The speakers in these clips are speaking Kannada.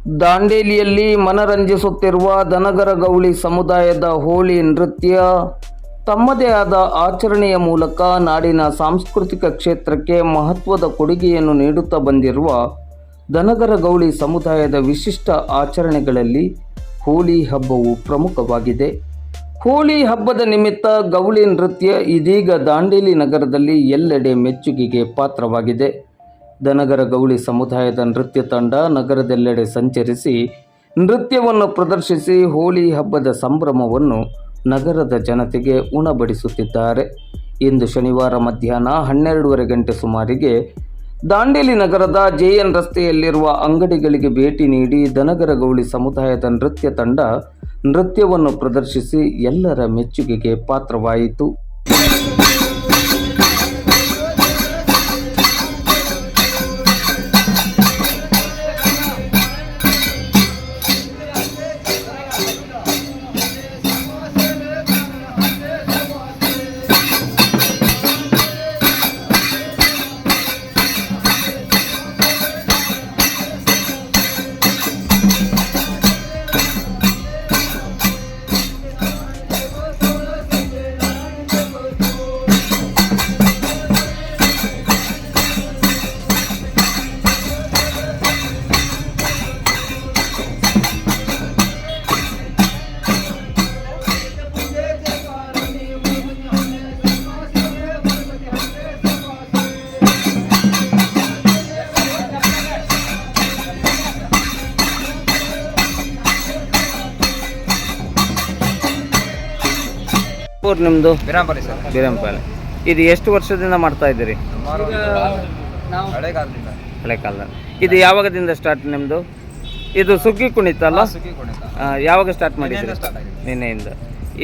ದಾಂಡೇಲಿಯಲ್ಲಿ ಮನರಂಜಿಸುತ್ತಿರುವ ದನಗರ ಗೌಳಿ ಸಮುದಾಯದ ಹೋಳಿ ನೃತ್ಯ ತಮ್ಮದೇ ಆದ ಆಚರಣೆಯ ಮೂಲಕ ನಾಡಿನ ಸಾಂಸ್ಕೃತಿಕ ಕ್ಷೇತ್ರಕ್ಕೆ ಮಹತ್ವದ ಕೊಡುಗೆಯನ್ನು ನೀಡುತ್ತಾ ಬಂದಿರುವ ದನಗರ ಗೌಳಿ ಸಮುದಾಯದ ವಿಶಿಷ್ಟ ಆಚರಣೆಗಳಲ್ಲಿ ಹೋಳಿ ಹಬ್ಬವು ಪ್ರಮುಖವಾಗಿದೆ. ಹೋಳಿ ಹಬ್ಬದ ನಿಮಿತ್ತ ಗೌಳಿ ನೃತ್ಯ ಇದೀಗ ದಾಂಡೇಲಿ ನಗರದಲ್ಲಿ ಎಲ್ಲೆಡೆ ಮೆಚ್ಚುಗೆಗೆ ಪಾತ್ರವಾಗಿದೆ. ದನಗರ ಗೌಳಿ ಸಮುದಾಯದ ನೃತ್ಯ ತಂಡ ನಗರದೆಲ್ಲೆಡೆ ಸಂಚರಿಸಿ ನೃತ್ಯವನ್ನು ಪ್ರದರ್ಶಿಸಿ ಹೋಳಿ ಹಬ್ಬದ ಸಂಭ್ರಮವನ್ನು ನಗರದ ಜನತೆಗೆ ಉಣಬಡಿಸುತ್ತಿದ್ದಾರೆ. ಇಂದು ಶನಿವಾರ ಮಧ್ಯಾಹ್ನ 12:30 ಗಂಟೆ ಸುಮಾರಿಗೆ ದಾಂಡೇಲಿ ನಗರದ JN ರಸ್ತೆಯಲ್ಲಿರುವ ಅಂಗಡಿಗಳಿಗೆ ಭೇಟಿ ನೀಡಿ ದನಗರ ಗೌಳಿ ಸಮುದಾಯದ ನೃತ್ಯ ತಂಡ ನೃತ್ಯವನ್ನು ಪ್ರದರ್ಶಿಸಿ ಎಲ್ಲರ ಮೆಚ್ಚುಗೆಗೆ ಪಾತ್ರವಾಯಿತು. ನಿಮ್ಮದು ಬಿರಾಂಪಲ್ಲಿ ಸರ್. ಬಿರಂಪಲ್ಲಿ. ಇದು ಎಷ್ಟು ವರ್ಷದಿಂದ ಮಾಡ್ತಾ ಇದ್ದೀರಿ? ಹಳೆ ಕಾಲದಿಂದ. ಹಳೆ ಕಾಲ. ಇದು ಯಾವಾಗದಿಂದ ಸ್ಟಾರ್ಟ್ ನಿಮ್ಮದು? ಇದು ಸುಗ್ಗಿ ಕುಣಿತ ಅಲ್ಲ? ಸುಗ್ಗಿ ಕುಣಿತ. ಯಾವಾಗ ಸ್ಟಾರ್ಟ್ ಮಾಡಿದ್ರಿ? ನಿನ್ನೆಯಿಂದ ಸ್ಟಾರ್ಟ್ ಆಗಿದೆ. ನಿನ್ನೆಯಿಂದ.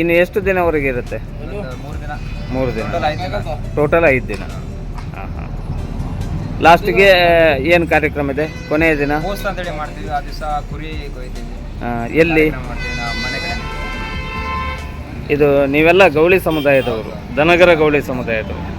ಇನ್ನು ಎಷ್ಟು ದಿನವರೆಗೆ ಇರುತ್ತೆ? 3 ದಿನ. 3 ದಿನ. ಟೋಟಲ್ 5 ದಿನ. ಟೋಟಲ್ 5 ದಿನ. ಹಾಂ ಹಾಂ. ಲಾಸ್ಟಿಗೆ ಏನು ಕಾರ್ಯಕ್ರಮ ಇದೆ? ಕೊನೆಯ ದಿನ ಪೋಸ್ಟ್ ಅಂತೇಳಿ ಮಾಡ್ತೀವಿ. ಆ ದಿವಸ ಕುರಿ ಕೊಯ್ತೀವಿ. ಎಲ್ಲಿ ಮಾಡ್ತೀವಿ ನಾವು ಮನೆ ಕಡೆ. ಇದು ನೀವೆಲ್ಲ ಗೌಳಿ ಸಮುದಾಯದವರು, ದನಗರ ಗೌಳಿ ಸಮುದಾಯದವರು.